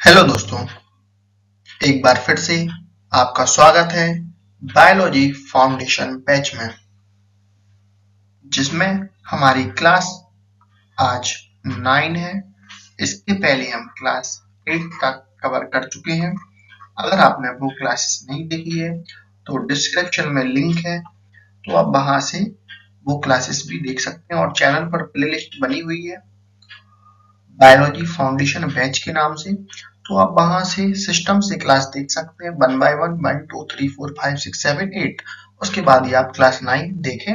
Hello दोस्तों, एक बार फिर से आपका स्वागत है बायोलॉजी फाउंडेशन बैच में, जिसमें हमारी क्लास आज 9 है। इसके पहले हम क्लास 8 तक कवर कर चुके हैं। अगर आपने वो क्लासेस नहीं देखी है तो डिस्क्रिप्शन में लिंक है, तो आप वहां से वो क्लासेस भी देख सकते हैं। और चैनल पर प्लेलिस्ट बनी हुई है बायोलॉजी फाउंडेशन बैच के नाम से, तो आप वहां से सिस्टम से क्लास देख सकते हैं 1 by 1, 1, 2, 3, 4, 5, 6, 7, 8। उसके बाद ही आप क्लास 9 देखें।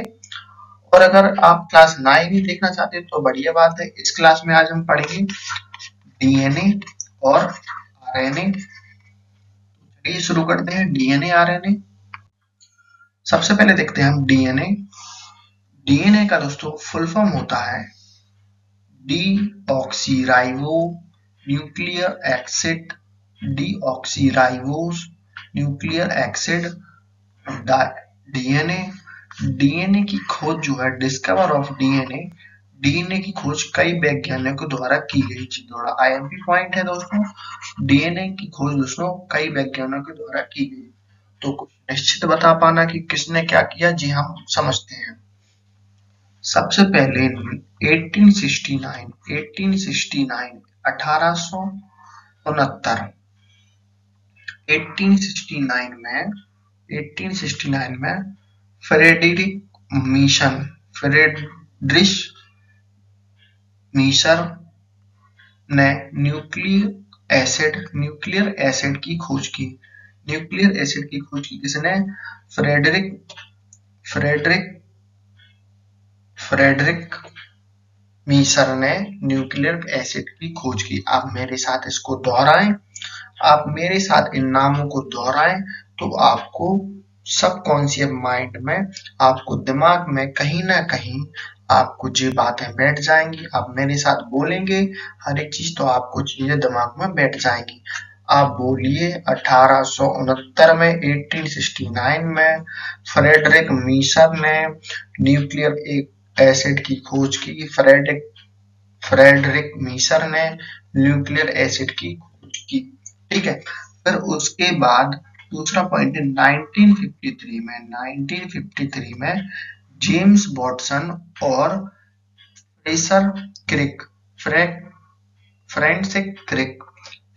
और अगर आप क्लास 9 ही देखना चाहते हैं तो बढ़िया बात है। इस क्लास में आज हम पढ़ेंगे डीएनए और आरएनए। चलिए शुरू करते हैं डीएनए आरएनए। सबसे पहले देखते हैं हम डीएनए। डीएनए का दोस्तों फुल फॉर्म होता है deoxyribo nuclear acid. Deoxyribose nuclear acid DNA. DNA की खोज जो है, डिस्कवर ऑफ डीएनए, डीएनए की खोज कई वैज्ञानिकों द्वारा की गई थी। थोड़ा आईएमपी पॉइंट है दोस्तों, डीएनए की खोज दोस्तों कई वैज्ञानिकों द्वारा की गई। तो कुछ निश्चित बता पाना कि किसने क्या किया, जी हम समझते हैं। सबसे पहले 1869 1869 में फ्रेडरिश मीशर ने न्यूक्लियर एसिड की खोज की। न्यूक्लियर एसिड की खोज की किसने? फ्रेडरिक मीशर ने न्यूक्लियर एसिड की खोज की। आप मेरे साथ इसको दोहराएं, आप मेरे साथ इन नामों को दोहराएं तो आपको सबकॉन्शियस माइंड में, आपको दिमाग में कहीं ना कहीं आपको ये बातें बैठ जाएंगी। आप मेरे साथ बोलेंगे हर एक चीज तो आपको चीजें दिमाग में बैठ जाएंगी। आप बोलिए 1869 में 1869 में फ्रेडरिक मीशर ने न्यूक्लियर एसिड की खोज की। फ्रेडरिक मीशर ने न्यूक्लियर एसिड की खोज की। ठीक है। फिर उसके बाद दूसरा पॉइंट है 1953 में जेम्स वॉटसन और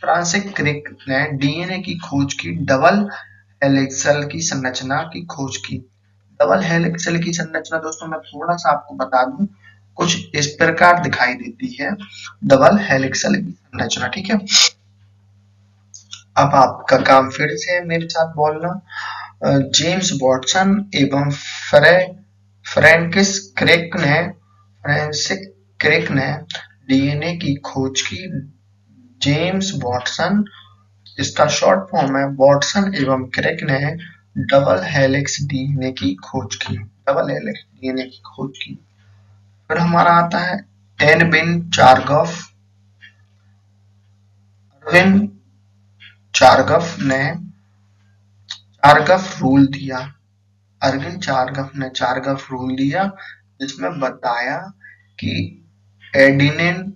फ्रांसिस क्रिक ने डीएनए की खोज की। डबल हेलिक्सल की संरचना की खोज की। डबल हेलिक्सल की संरचना दोस्तों मैं थोड़ा सा आपको बता दूं, कुछ इस प्रकार दिखाई देती है डबल हेलिक्सल की संरचना। ठीक है। अब आपका काम फिर से मेरे साथ बोलना। जेम्स वॉटसन एवं फ्रैंसिस क्रिक ने डीएनए की खोज की। जेम्स वॉटसन, इसका शॉर्ट फॉर्म है, वॉटसन एवं क्रिक ने डबल हेलिक्स डीएनए की खोज की। डबल हेलिक्स डीएनए की खोज की। फिर हमारा आता है एरविन चारगफ रूल दिया। अरविंद चारगफ रूल दिया, जिसमें बताया कि एडेनिन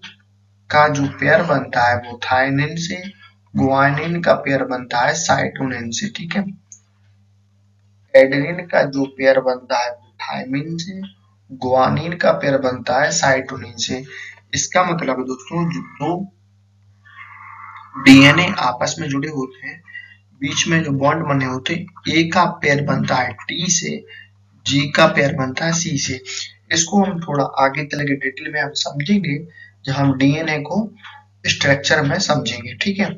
का जो पेयर बनता है वो थायमिन से, गुआनिन का पेयर बनता है साइटोसिन से। ठीक है। एडेनिन का जो पेयर बनता है वो थायमिन से, गुआनिन का पेयर बनता है साइटोसिन से। इसका मतलब दोस्तों जो डीएनए आपस में जुड़े होते हैं, बीच में जो बॉन्ड बने होते हैं, ए का पेयर बनता है टी से, जी का पेयर बनता है सी से। इसको हम थोड़ा आगे चल के डिटेल में हम समझेंगे जब हम डीएनए को स्ट्रक्चर में समझेंगे। ठीक है।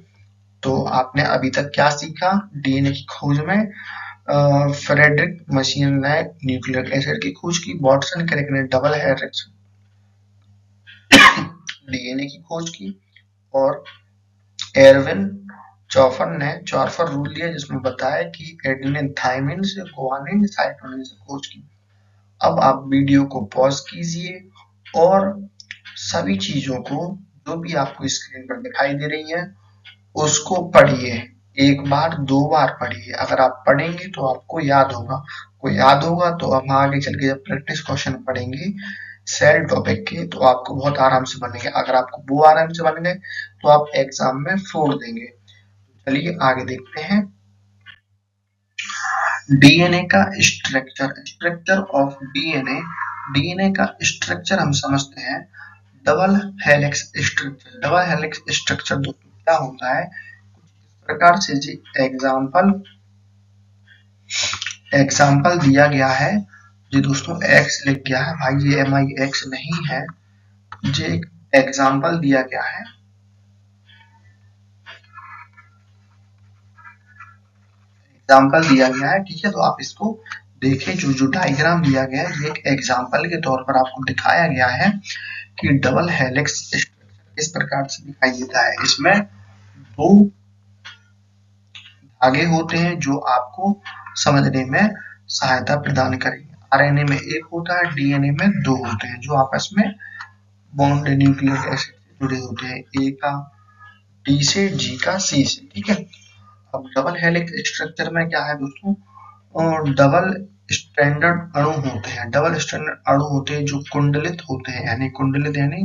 तो आपने अभी तक क्या सीखा? डीएनए की खोज में फ्रेडरिक मीशर ने न्यूक्लियर एसिड की खोज की। वॉटसन क्रिक ने डबल हेलिक्स डीएनए की खोज की। और एरविन चॉर्फर रूल दिया, जिसमें बताया कि एडेनिन थायमिन से, गुआनिन साइटोसिन से खोज की। अब आप वीडियो को पॉज कीजिए और सभी चीजों को जो भी आपको स्क्रीन पर दिखाई दे रही है उसको पढ़िए। एक बार, दो बार पढ़िए। अगर आप पढ़ेंगे तो आपको याद होगा। को याद होगा तो हम आगे चल के जब प्रैक्टिस क्वेश्चन पढ़ेंगे सेल टॉपिक के, तो आपको बहुत आराम से बनेंगे। अगर आपको वो आराम से बन गए तो आप एग्जाम में 4 देंगे। चलिए आगे देखते हैं। डीएनए का structure, structure of DNA. DNA का स्ट्रक्चर हम समझते हैं double helix structure. Double helix structure दोस्तों क्या होता है, कुछ इस प्रकार से जी एग्जाम्पल दिया गया है। जी दोस्तों एक्स लिख गया है भाई, ये MIX नहीं है, जो एक एग्जाम्पल दिया गया है। एग्जाम्पल दिया गया है, ठीक है, तो आप इसको देखें। जो डायग्राम दिया गया है ये एक एग्जाम्पल के तौर पर आपको दिखाया गया है कि डबल हेलिक्स इस प्रकार से दिखाई देता है। इसमें 2 धागे होते हैं जो आपको समझने में सहायता प्रदान करेंगे। आरएनए में 1 होता है, डीएनए में 2 होते हैं जो आपस में बॉन्ड न्यूक्लिक एसिड से जुड़े होते हैं, ए का डी से, जी का सी से, ठीक है। अब डबल हेलिक्स स्ट्रक्चर में क्या है दोस्तों, और डबल स्ट्रैंडेड अणु होते हैं। डबल स्ट्रैंडेड अणु होते हैं जो कुंडलित होते हैं, यानी कुंडलित यानी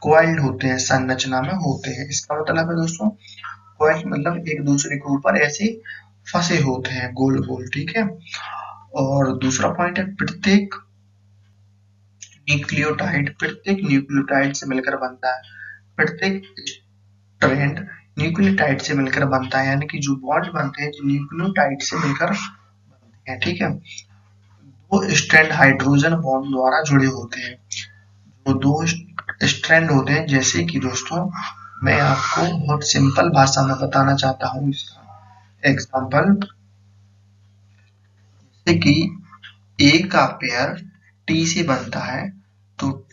कॉइल्ड होते हैं, संरचना में होते हैं। इसका मतलब है दोस्तों कॉइल्ड मतलब एक दूसरे के ऊपर ऐसे फंसे होते हैं गोल गोल, ठीक है। और दूसरा पॉइंट है प्रत्येक न्यूक्लियोटाइड से मिलकर बनता है। प्रत्येक स्ट्रैंड न्यूक्लियोटाइड से मिलकर बनता है, यानी कि जो बॉन्ड बनते हैं जो न्यूक्लियोटाइड से मिलकर बनते हैं, ठीक है। 2 स्ट्रैंड हाइड्रोजन बॉन्ड द्वारा जुड़े होते हैं। वो 2 स्ट्रैंड होते हैं, जैसे कि दोस्तों मैं आपको बहुत सिंपल भाषा में बताना चाहता हूँ इसका एग्जाम्पल, जैसे कि ए का पेयर टी से बनता है, तो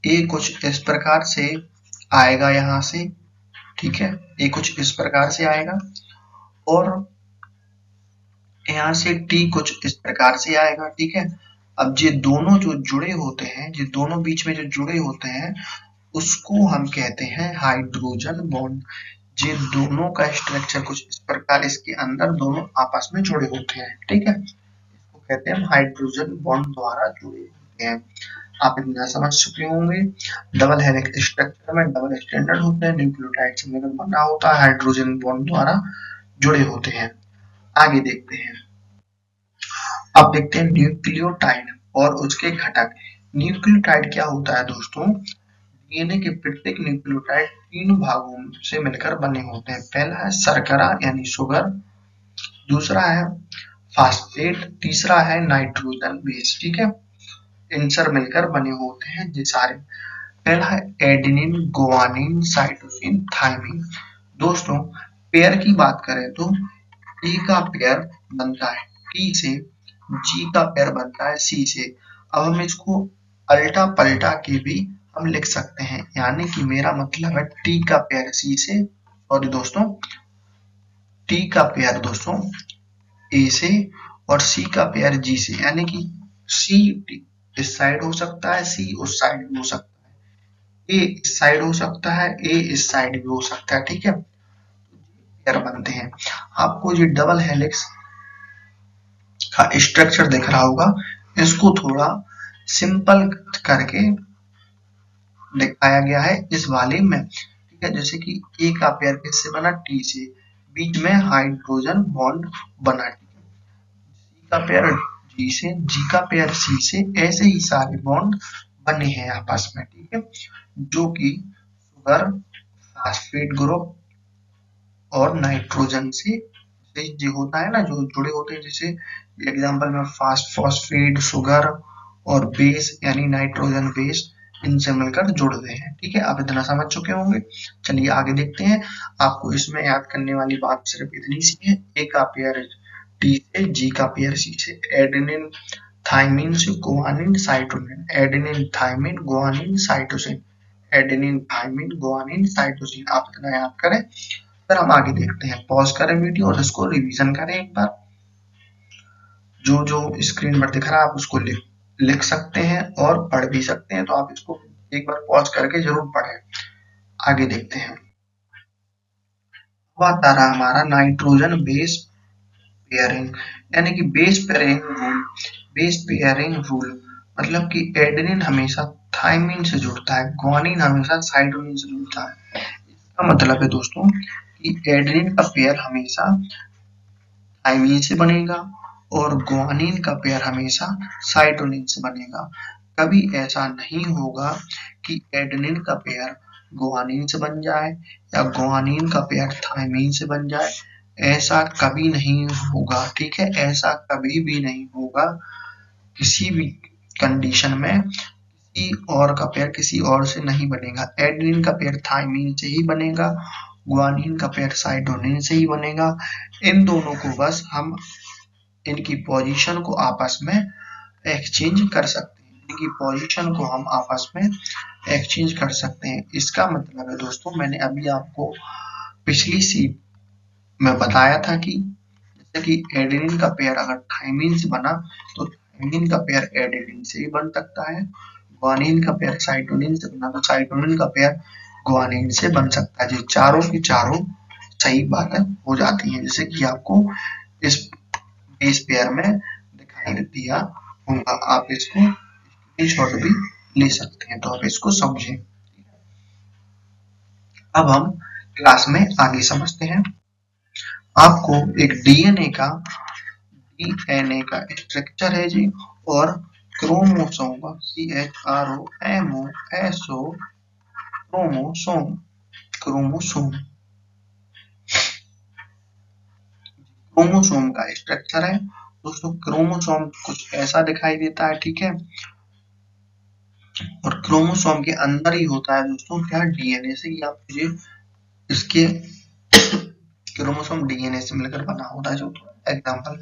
ए कुछ इस प्रकार से आएगा यहाँ से, ठीक है, ए कुछ इस प्रकार से आएगा, और यहाँ से टी कुछ इस प्रकार से आएगा, ठीक है। अब ये दोनों जो जुड़े होते हैं, ये दोनों बीच में जो जुड़े होते हैं उसको हम कहते हैं हाइड्रोजन बॉन्ड। ये दोनों का स्ट्रक्चर कुछ इस प्रकार, इसके अंदर दोनों आपस में जुड़े होते हैं, ठीक है। इसको कहते हैं हाइड्रोजन बॉन्ड द्वारा जुड़े होते हैं। आप इतना समझ चुके होंगे। डबल हेलिक्स स्ट्रक्चर में डबल स्ट्रैंडेड होते हैं, न्यूक्लियोटाइड से मिलकर बना होता है, हाइड्रोजन बॉन्ड द्वारा जुड़े होते हैं। आगे देखते हैं। अब देखते हैं न्यूक्लियोटाइड और उसके घटक। न्यूक्लियोटाइड क्या होता है दोस्तों, डीएनए के प्रत्येक न्यूक्लियोटाइड 3 भागों से मिलकर बने होते हैं। पहला है शर्करा यानी शुगर, दूसरा है फास्फेट, तीसरा है नाइट्रोजन बेस, ठीक है। इनसे मिलकर बने होते हैं ये सारे। पहला है एडेनिन, गुआनिन, साइटोसिन, थायमिन। दोस्तों पेयर की बात करें तो ए का पेयर बनता है टी से, जी का पेयर बनता है सी से। अब हम इसको अल्टा पलटा के भी हम लिख सकते हैं, यानी कि मेरा मतलब है टी का पेयर सी से, सॉरी दोस्तों, टी का पेयर दोस्तों ए से और सी का पेयर जी से, यानी कि सी इस साइड हो सकता है, सी उस साइड भी हो सकता है, ए इस साइड हो सकता है, ए इस साइड भी हो सकता है, ठीक है। पेयर बनते हैं। आपको ये डबल हेलिक्स का स्ट्रक्चर दिख रहा होगा, इसको थोड़ा सिंपल करके दिखाया गया है इस वाले में, ठीक है। जैसे कि ए का पेयर किससे बना, टी से, बीच में हाइड्रोजन बॉन्ड बना, सी का पेयर जी से, जी का पेयर सी से, ऐसे ही सारे बॉन्ड बने हैं आपस में, ठीक है। जो कि शुगर, फास्फेट ग्रुप और नाइट्रोजन से जो होता है ना, जो जुड़े होते हैं, जैसे एग्जांपल में फॉस्फेट, शुगर और बेस यानी नाइट्रोजन बेस, इनसे मिलकर जुड़ते हैं, ठीक है। आप इतना समझ चुके होंगे। चलिए आगे देखते हैं। आपको इसमें याद करने वाली बात सिर्फ इतनी सी है, ए का पेयर टी से, जी का पेयर सी से, एडेनिन थाइमिन से guanine cytosine, adenine thymine guanine cytosine, adenine thymine guanine cytosine. आप इतना याद करें, फिर हम आगे देखते हैं। पॉज करें वीडियो और इसको रिवीजन करें एक बार। जो जो स्क्रीन पर दिख रहा है आप उसको लिख सकते हैं और पढ़ भी सकते हैं, तो आप इसको एक बार पॉज करके जरूर पढ़ें। आगे देखते हैं। बात आ रहा हमारा नाइट्रोजन बेस पेयरिंग, यानी कि base pairing rule. Base pairing rule मतलब कि एडेनिन हमेशा थाइमिन से जुड़ता है, ग्वानिन हमेशा साइटोनिन से जुड़ता है। इसका मतलब है दोस्तों कि एडेनिन का पेयर हमेशा थाइमिन से बनेगा और ग्वानिन का पेयर हमेशा साइटोनिन से बनेगा। कभी ऐसा नहीं होगा कि एडेनिन का पेयर ग्वानिन से बन जाए या ग्वानिन का पेयर थाइमिन से बन जाए, ऐसा कभी नहीं होगा। ठीक है, ऐसा कभी भी नहीं होगा। किसी भी कंडीशन में किसी और का पेयर किसी और से नहीं बनेगा। एडेनिन का पेयर थाइमिन से ही बनेगा, ग्वानिन का पेयर साइटोनिन से ही बनेगा। इन दोनों को बस हम इनकी पोजीशन को आपस में एक्सचेंज कर सकते हैं। इनकी पोजीशन को हम आपस में एक्सचेंज कर सकते हैं। इसका मतलब है दोस्तों, मैंने अभी आपको पिछली सीट में बताया था कि जैसे कि एडेनिन का पेयर अगर थाइमिन से बना तो थाइमिन का पेयर एडेनिन से भी बन सकता है, ग्वानिन का पेयर साइटोनिन से बना तो साइटोनिन का पेयर ग्वानिन से बन सकता है। ये चारों की चारों सही बातें हो जाती हैं, जैसे कि आपको इस बेस पेयर में दिखाई दिया होगा। आप इसको स्क्रीनशॉट भी ले सकते हैं, तो आप इसको समझें। अब हम क्लास में आगे समझते हैं। आपको एक डीएनए का स्ट्रक्चर है जी, और क्रोमोसोम का CHROMOSO क्रोमोसोम क्रोमोसोम का स्ट्रक्चर है दोस्तों। क्रोमोसोम कुछ ऐसा दिखाई देता है, ठीक है। और क्रोमोसोम के अंदर ही होता है दोस्तों क्या, डीएनए से। या मुझे इसके क्रोमोसोम डीएनए से मिलकर बना होता है जो एग्जांपल।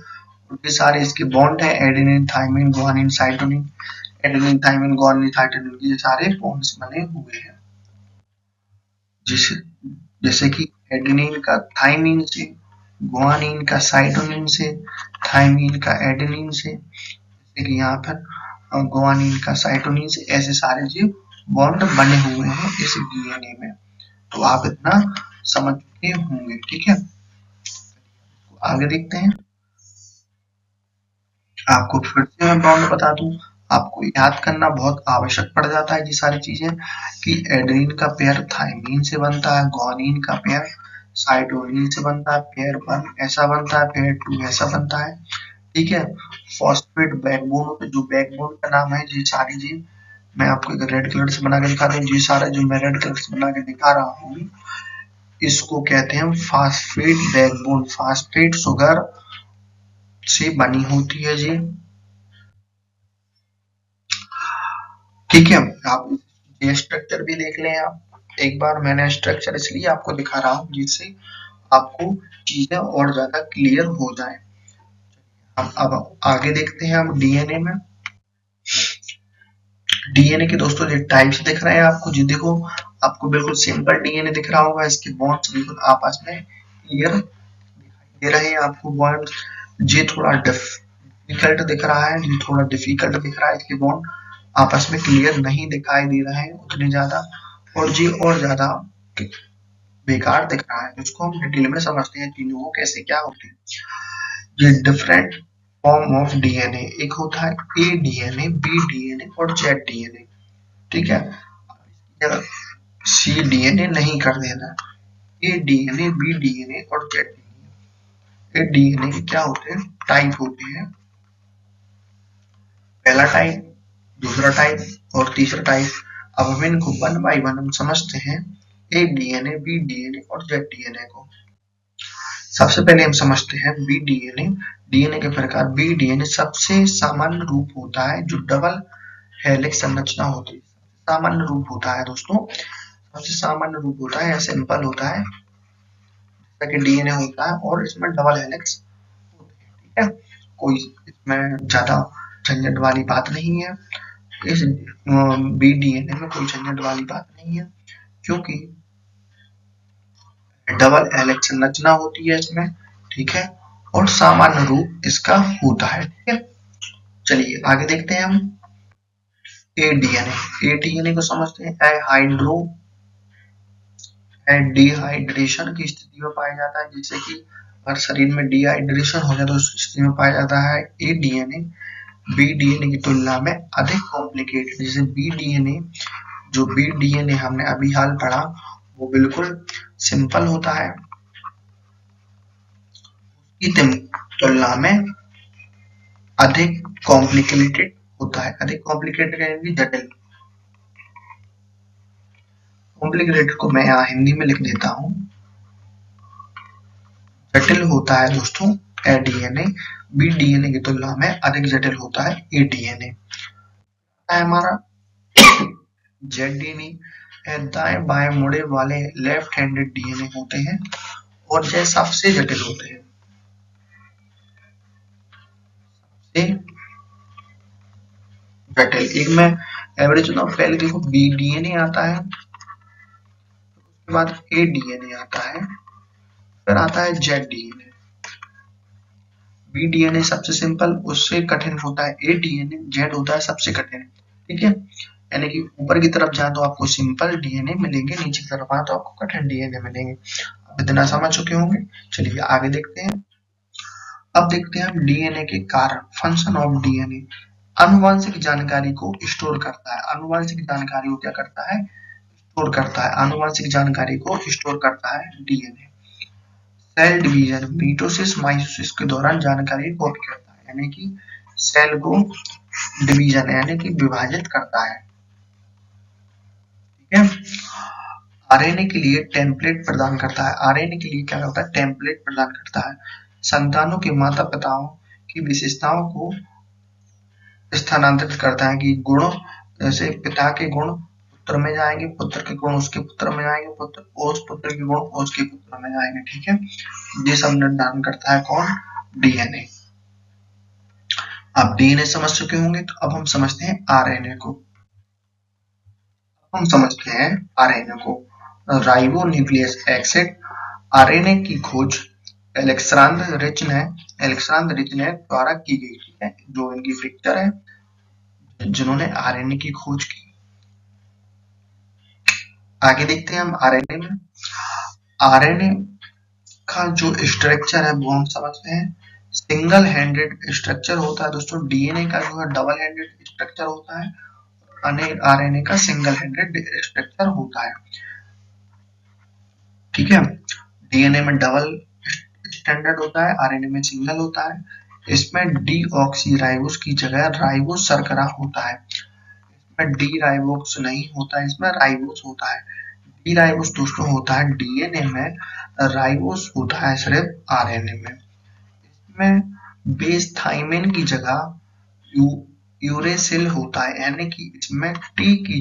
ये सारे इसके बॉन्ड है, adenine thymine guanine cytosine. Adenine thymine guanine cytosine, ये सारे बॉन्ड्स बने हुए हैं। जैसे कि एडेनिन का थाइमिन से, ग्वानिन का साइटोनिन से, थाइमिन का एडेनिन से, जैसे कि यहाँ पर ग्वानिन का साइटोनिन से, ऐसे सारे जो बॉन्ड बने हुए हैं इस डीएनए में। तो आप इतना समझ चुके होंगे, ठीक है। आगे देखते हैं। आपको फिर से मैं बॉन्ड बता दूं, आपको याद करना बहुत आवश्यक पड़ जाता है ये सारी चीजें, कि एडेनिन का पेयर थाइमिन से बनता है, ग्वानिन का पेयर साइटोनिन से बनता है, पेयर 1 ऐसा बनता है, पेयर 2 ऐसा बनता है, ठीक है। फॉस्फेट बैकबोन, जो बैकबोन का नाम है, ये सारी चीज मैं आपको एक रेड कलर से बना के दिखा दूं। ये सारा जो मैं रेड कलर से बना के दिखा रहा हूँ, इसको कहते हैं फास्फेट बैकबोन। फास्फेट शुगर से बनी होती है जी, ठीक है। आप ये स्ट्रक्चर भी देख लें आप एक बार। मैंने स्ट्रक्चर इसलिए आपको दिखा रहा हूँ जिससे आपको चीजें और ज्यादा क्लियर हो जाए। अब आगे देखते हैं हम डीएनए में। डीएनए के दोस्तों ये टाइप्स दिख रहे हैं आपको जी, देखो आपको बिल्कुल सिंपल डीएनए दिख रहा होगा, इसके बॉन्ड्स बिल्कुल आपस में क्लियर दे रहे हैं आपको बॉन्ड। ये थोड़ा डिफिकल्ट दिख रहा है, ये थोड़ा डिफिकल्ट दिख रहा है, इसके बॉन्ड आपस में क्लियर नहीं दिखाई दे रहे हैं उतने ज्यादा, और ये और ज्यादा बेकार दिख रहा है। इसको हम डिटेल में समझते हैं तीनों को कैसे क्या होते हैं। ये डिफरेंट फॉर्म ऑफ डीएनए, एक होता है ए डीएनए, बी डीएनए और जेड डीएनए, ठीक है। सी डीएनए नहीं कर देना, ए डीएनए, बी डीएनए और जेड डीएनए। ए डीएनए के क्या होते हैं, टाइप होते हैं। पहला टाइप, दूसरा टाइप और तीसरा टाइप। अब हम इनको 1 बाय 1 हम समझते हैं, ए डीएनए, बी डीएनए और जेड डीएनए को। सबसे पहले हम समझते हैं बी डीएनए। डीएनए के प्रकार, बी डीएनए सबसे सामान्य रूप होता है जो डबल हेलिक्स संरचना होती है। सामान्य रूप होता है दोस्तों, सबसे सामान्य रूप होता है या सिंपल होता है, जैसा कि डीएनए होता है, और इसमें डबल हेलिक्स होते हैं, ठीक है। कोई इसमें ज्यादा झंझट वाली बात नहीं है। इस बी डीएनए में कोई झंझट वाली बात नहीं है, क्योंकि डबल हेलिक्स संरचना होती है इसमें, ठीक है, और सामान्य रूप इसका होता है, ठीक है। चलिए आगे देखते हैं हम ए डीएनए। ए डीएनए को समझते हैं। डिहाइड्रेशन की स्थिति में पाया जाता है, जिससे कि अगर शरीर में डिहाइड्रेशन हो जाए तो उस स्थिति में पाया जाता है ए डीएनए। बी डीएनए की तुलना में अधिक कॉम्प्लिकेटेड। जैसे बी डीएनए हमने अभी हाल पढ़ा वो बिल्कुल सिंपल होता है, की तुलना में अधिक कॉम्प्लिकेटेड होता है। अधिक कॉम्प्लिकेटेड यानी जटिल। कॉम्प्लिकेटेड को मैं यहाँ हिंदी में लिख देता हूँ। जटिल होता है दोस्तों ए डीएनए, बी डीएनए की तुलना में अधिक जटिल होता है ए डीएनए। हमारा जेड डीएनए दाएं बाएं मुड़े वाले लेफ्ट हैंडेड डीएनए होते हैं और ये सबसे जटिल होते हैं। जटिल एक में एवरेज होता है। पहले देखो बी डीएनए आता है, उसके बाद ए डीएनए आता है, फिर आता है जेड डीएनए। बी डीएनए सबसे सिंपल, उससे कठिन होता है ए डीएनए, जेड होता है सबसे कठिन। ठीक है, यानी कि ऊपर की तरफ जाए तो आपको सिंपल डीएनए मिलेंगे, नीचे की तरफ आए तो आपको कठिन डीएनए मिलेंगे। अब इतना समझ चुके होंगे, चलिए आगे देखते हैं। अब देखते हैं हम डीएनए के कारण। फंक्शन ऑफ डीएनए, आनुवंशिक जानकारी को स्टोर करता है। आनुवंशिक जानकारी को क्या करता है? स्टोर करता है। आनुवंशिक जानकारी को स्टोर करता है डीएनए। सेल डिवीजन, मीटोसिस माइटोसिस के दौरान जानकारी कॉपी करता है, यानी कि सेल को डिवीजन यानी कि विभाजित करता है। ठीक है, आरएनए के लिए टेम्पलेट प्रदान करता है। आरएनए के लिए क्या करता है? टेम्पलेट प्रदान करता है। संतानों के माता पिताओं की विशेषताओं को स्थानांतरित करता है कि गुण, जैसे पिता के गुण पुत्र में जाएंगे, पुत्र के गुण उसके पुत्र में जाएंगे, पुत्र उस पुत्र के गुण उसके पुत्र में जाएंगे। ठीक है, ये सब निर्धारण करता है कौन? डीएनए। आप डीएनए समझ चुके होंगे, तो अब हम समझते हैं आरएनए को। हम समझते हैं आरएनए को। Ribo nucleus acid. आरएनए की खोज अलेक्सांडर रिचने द्वारा की गई। ठीक है, जो इनकी फिक्टर है, जिन्होंने आरएनए की खोज की। आगे देखते हैं हम आरएनए में। आरएनए का जो स्ट्रक्चर है वो हम समझते हैं। सिंगल हैंडेड स्ट्रक्चर होता है दोस्तों। डीएनए का जो है डबल हैंडेड स्ट्रक्चर होता है, आरएनए का सिंगल हैंडेड स्ट्रक्चर होता है। ठीक है, डीएनए में डबल स्टैंडर्ड होता है, आरएनए में सिंगल होता है। इसमें डीऑक्सीराइबोस की जगह राइबोस शर्करा होता है। इसमें डी राइबोस नहीं होता है, इसमें राइबोस होता है। डी राइबोस दोस्तों होता है डीएनए में, राइबोस होता है सिर्फ आरएनए में। इसमें बेस थाइमिन की जगह यूरेसिल होता है, यानी कि इसमें टी की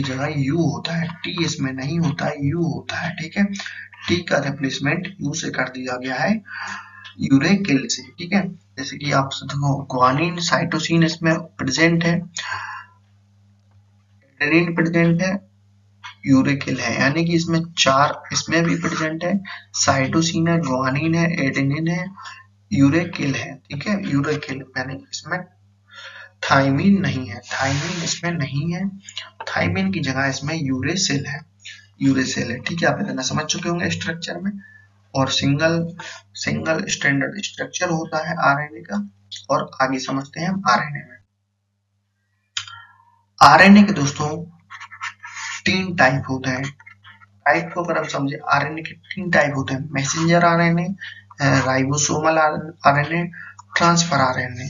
जगह यू होता है। टी इसमें नहीं होता है, यू होता है। ठीक है, टी का रिप्लेसमेंट यू से कर दिया गया है, यूरेकिल से। ठीक है, जैसे कि आप देखो ग्वानिन साइटोसिन इसमें प्रेजेंट है, एडेनिन प्रेजेंट है, यूरेकिल है, यानी कि इसमें चार इसमें भी प्रेजेंट है। साइटोसिन है, ग्वानिन है, एडेनिन है, यूरेकिल है। ठीक है, यूरेकिल, यानी इसमें थाइमिन नहीं है, थाइमिन इसमें नहीं है। थाइमिन की जगह इसमें यूरेसिल है, यूरेसिल है। ठीक है, आप इतना समझ चुके होंगे स्ट्रक्चर में। और सिंगल स्टैंडर्ड स्ट्रक्चर होता है आरएनए का। और आगे समझते हैं हम आरएनए में। आरएनए के दोस्तों 3 टाइप होते हैं। टाइप को अगर हम समझे, आरएनए के 3 टाइप होते हैं। Messenger RNA, ribosomal RNA, transfer RNA.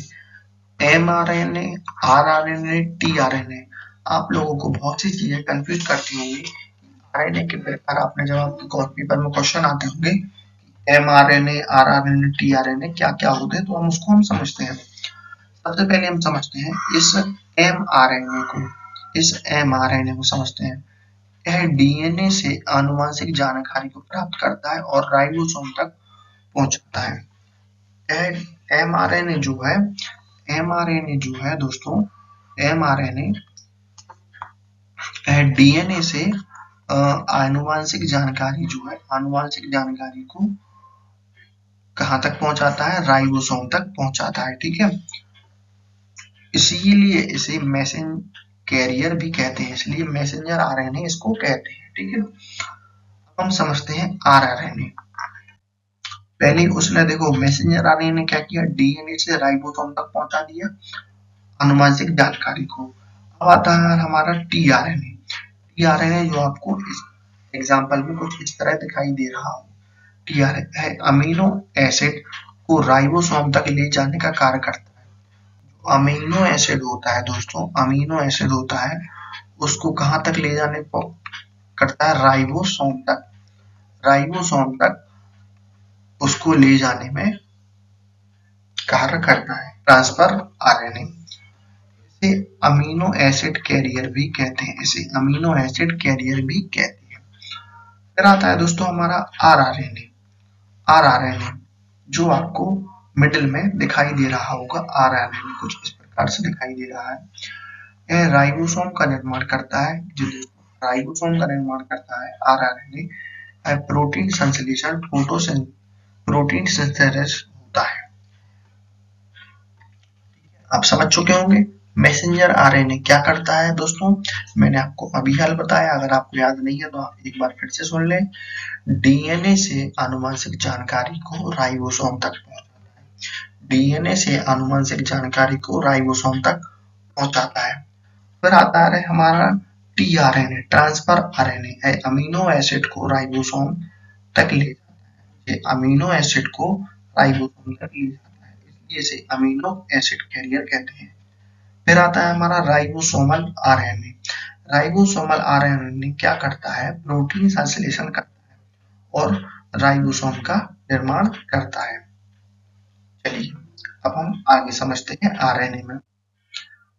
MRNA, rRNA, tRNA. आप लोगों को बहुत सी चीजें कंफ्यूज करती होंगी। आरएनए के प्रकार आपने जब आपके पेपर में क्वेश्चन आते होंगे, एमआरएनए, आरआरएनए, टीआरएनए क्या क्या होते हैं, तो हम उसको समझते हैं। सबसे पहले हम समझते हैं इस एमआरएनए को समझते हैं। यह डीएनए से आनुवंशिक जानकारी को प्राप्त करता है और राइबोसोम तक पहुंचाता है। यह एमआरएनए जो है दोस्तों, एमआरएनए डीएनए से आनुवंशिक जानकारी को कहां तक पहुंचाता है? राइबोसोम तक पहुंचाता है। ठीक है, इसीलिए इसे मैसेंजर कैरियर भी कहते हैं, इसलिए मैसेंजर आरएनए इसको कहते हैं। ठीक है, हम समझते हैं आरआरएनए। पहले उसने देखो मैसेंजर आरएनए ने क्या किया, डीएनए से राइबोसोम तक पहुंचा दिया आनुवंशिक जानकारी को। अब आता है हमारा टीआरएनए। टीआरएनए जो आपको इस एग्जाम्पल में कुछ इस तरह दिखाई दे रहा हो। टीआरएनए है अमीनो एसिड को राइबोसोम तक ले जाने का कार्य करता है। अमीनो एसिड होता है दोस्तों, अमीनो एसिड होता है उसको कहाँ तक ले जाने को करता है, राइबोसोम तक। राइबोसोम तक उसको ले जाने में कार्य करता है ट्रांसफर आरएनए। इसे अमीनो एसिड कैरियर भी कहते हैं, इसे अमीनो एसिड कैरियर भी कहते हैं। फिर आता है दोस्तों हमारा आरआरएनए। आरआरएनए जो आपको मिडिल में दिखाई दे रहा होगा, आरआरएनए कुछ इस प्रकार से दिखाई दे रहा है। यह राइबोसोम का निर्माण करता है, जो राइबोसोम का निर्माण करता है आरआरएनए। प्रोटीन संश्लेषण प्रोटीन सिंथेसिस होता है। आप समझ चुके होंगे मैसेंजर आरएनए क्या करता है दोस्तों, मैंने आपको अभी हाल बताया। अगर आपको याद नहीं है तो आप एक बार फिर से सुन लें। डीएनए से आनुवंशिक जानकारी को राइबोसोम तक पहुंचाता है। डीएनए से आनुवंशिक जानकारी को राइबोसोम तक पहुंचाता है। फिर आता है हमारा tRNA, transfer RNA. Amino acid को राइबोसोम तक ले जाता है। ये अमीनो एसिड को राइबोसोम तक ले जाता है, इसलिए इसे अमीनो एसिड कैरियर कहते हैं। फिर आता है हमारा राइबोसोमल आरएनए। राइबोसोमल आरएनए क्या करता है, प्रोटीन संश्लेषण करता है और राइबोसोम का निर्माण करता है। चलिए अब हम आगे समझते हैं आरएनए में।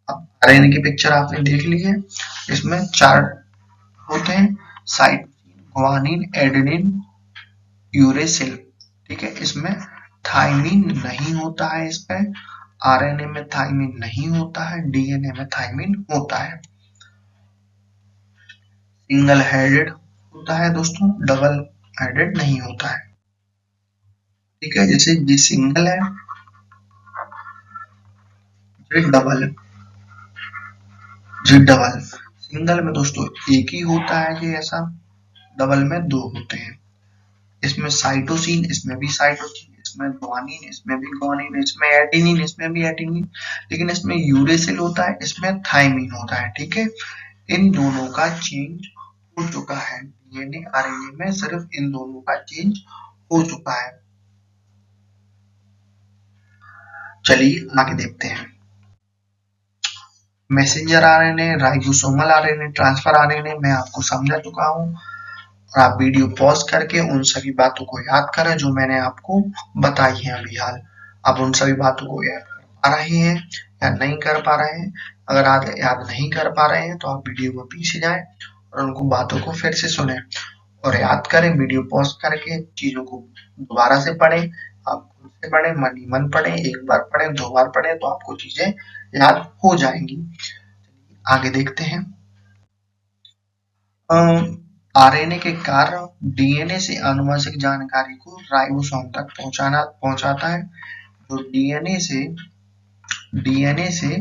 अब आरएनए की पिक्चर आपने देख ली है, इसमें 4 होते हैं, साइटोसिन, ग्वानिन, एडेनिन, यूरेसिल। ठीक है, इसमें थाइमिन नहीं होता है, इसमें आरएनए में थाइमिन नहीं होता है, डीएनए में थाइमिन होता है। सिंगल हेडेड होता है दोस्तों, डबल हेडेड नहीं होता है। ठीक है, जैसे ये सिंगल है, ये डबल है, ये डबल। सिंगल में दोस्तों एक ही होता है ये ऐसा, डबल में 2 होते हैं। इसमें साइटोसिन, इसमें भी साइटोसिन, इसमें ग्वानिन, इसमें भी ग्वानिन, इसमें एडेनिन, इसमें भी एडेनिन, लेकिन इसमें यूरेसिल होता है, इसमें थाइमिन होता है। ठीक है, इन दोनों का चेंज हो चुका है डीएनए आरएनए में, सिर्फ इन दोनों का चेंज हो चुका है। चलिए आगे देखते हैं। Messenger RNA, ribosomal RNA, transfer RNA मैं आपको समझा चुका हूं, और आप वीडियो पॉज करके उन सभी बातों को याद करें जो मैंने आपको बताई हैं अभी हाल। आप उन सभी बातों को याद कर पा रहे हैं या नहीं कर पा रहे हैं? अगर आप याद नहीं कर पा रहे हैं तो आप वीडियो को पीछे जाएं और उनको बातों को फिर से सुने और याद करें। वीडियो पॉज करके चीजों को दोबारा से पढ़ें, आप खुद से पढ़ें, मन ही मन पढ़ें, 1 बार पढ़ें, 2 बार पढ़ें तो आपको चीजें याद हो जाएंगी। आगे देखते हैं। आरएनए के कार्य डीएनए से आनुवंशिक जानकारी को राइबोसोम तक पहुंचाता है। तो डीएनए से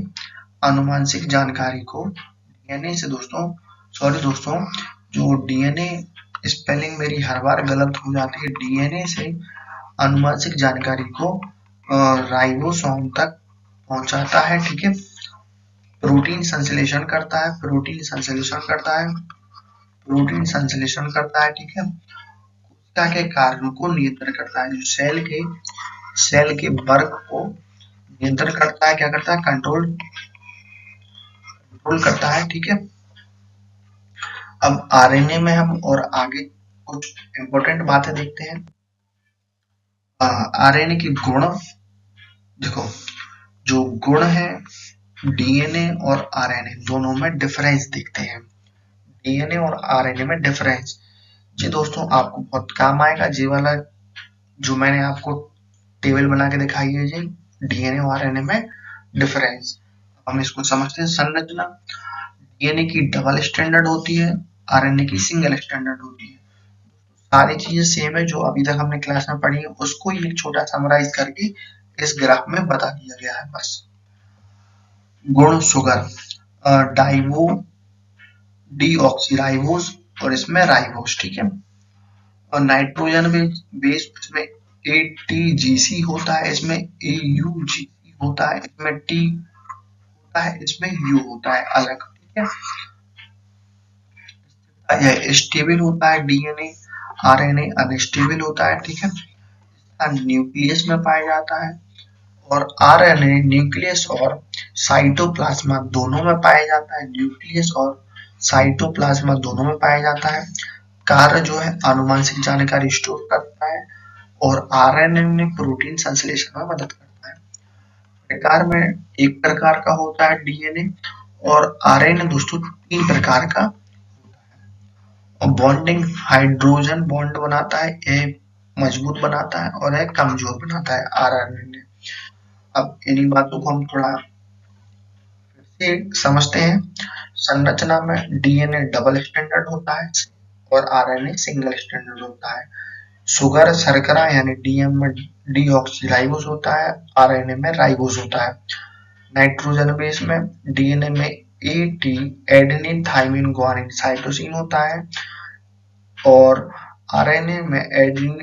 आनुवंशिक जानकारी को, डीएनए से दोस्तों जो डीएनए, स्पेलिंग मेरी हर बार गलत हो जाती है, डीएनए से आनुवंशिक जानकारी को राइबोसोम तक पहुंचाता है। ठीक है, प्रोटीन संश्लेषण करता है, प्रोटीन संश्लेषण करता है, प्रोटीन संश्लेषण करता है। ठीक है, कोशिका के कार्यों को नियंत्रण करता है, जो सेल के वर्क को नियंत्रण करता है, क्या करता है, कंट्रोल करता है। ठीक है, अब आरएनए में हम और आगे कुछ इंपॉर्टेंट बातें देखते हैं। आरएनए के गुण देखो, जो गुण है डीएनए और आरएनए दोनों में डिफरेंस दिखते हैं। डीएनए और आरएनए में डिफरेंस, जी दोस्तों आपको बहुत काम आएगा। जी वाला जो मैंने आपको टेबल बना के दिखाई है जी, डीएनए और आरएनए में डिफरेंस, हम इसको समझते हैं। संरचना, डीएनए की डबल स्टैंडर्ड होती है, आरएनए की सिंगल स्टैंडर्ड होती है। सारी चीजें सेम है जो अभी तक हमने क्लास में पढ़ी है, उसको ही एक छोटा समराइज करके इस ग्राफ में बता दिया गया है बस। गुण शुगर, डाइवो डीऑक्सीराइबोस और इसमें राइबोस। ठीक है, और नाइट्रोजन बेस इसमें ATGC होता है, इसमें AUGC होता है, इसमें T होता है, इसमें U होता है अलग, ठीक है। यह स्टेबल होता है DNA, RNA अनस्टेबल होता है, ठीक है। न्यूक्लियस में पाया जाता है और RNA न्यूक्लियस और साइटोप्लाज्मा दोनों में पाया जाता है, न्यूक्लियस और साइटोप्लाज्मा दोनों में पाया जाता है। कार्य जो है आनुवंशिक जानकारी स्टोर करता है और RNA में प्रोटीन संश्लेषण में मदद करता है। प्रकार में एक प्रकार का होता है DNA और RNA दोस्तों 3 प्रकार का होता है। बॉन्डिंग हाइड्रोजन बॉन्ड बनाता है, यह मजबूत बनाता है और यह कमजोर बनाता है RNA। अब इन्हीं बातों को हम थोड़ा फिर से समझते हैं। संरचना में DNA डबल स्टैंडर्ड होता है और RNA सिंगल स्टैंडर्ड होता है। शुगर शर्करा यानी DM में डीऑक्सीराइबोस होता है, RNA में राइबोस होता है। नाइट्रोजन बेस में DNA में AT adenine thymine guanine cytosine होता है और RNA में एडेनिन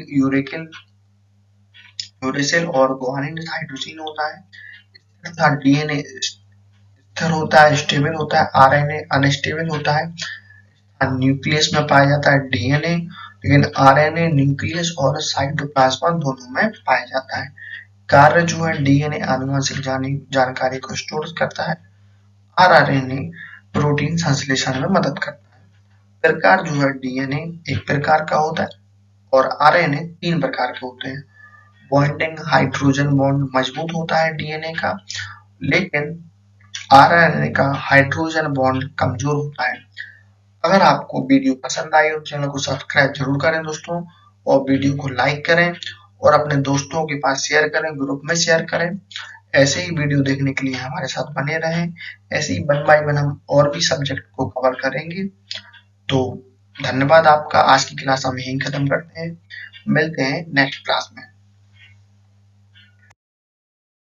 यूरेसिल और ग्वानिन साइटोसिन होता है। तथा DNA स्थिर होता है, स्टेबल होता है, RNA अनस्टेबल होता है। न्यूक्लियस में पाया जाता है DNA, लेकिन RNA न्यूक्लियस और साइटोप्लाज्मा दोनों में पाया जाता है। कार्य जो है DNA आनुवंशिक जानकारी को स्टोर करता है, RNA प्रोटीन संश्लेषण में मदद करता है। प्रकार जो है DNA एक प्रकार का होता है और RNA 3 प्रकार के होते हैं। बॉन्डिंग हाइड्रोजन बॉन्ड मजबूत होता है DNA का, लेकिन RNA का हाइड्रोजन बॉन्ड कमजोर होता है। अगर आपको वीडियो पसंद आई तो चैनल को सब्सक्राइब जरूर करें दोस्तों, और वीडियो को लाइक करें और अपने दोस्तों के पास शेयर करें, ग्रुप में शेयर करें। ऐसे ही वीडियो देखने के लिए हमारे साथ बने रहें। ऐसे ही 1 बाय 1 हम और भी सब्जेक्ट को कवर करेंगे। तो धन्यवाद आपका। आज की क्लास हम यहीं खत्म करते हैं, मिलते हैं नेक्स्ट क्लास में।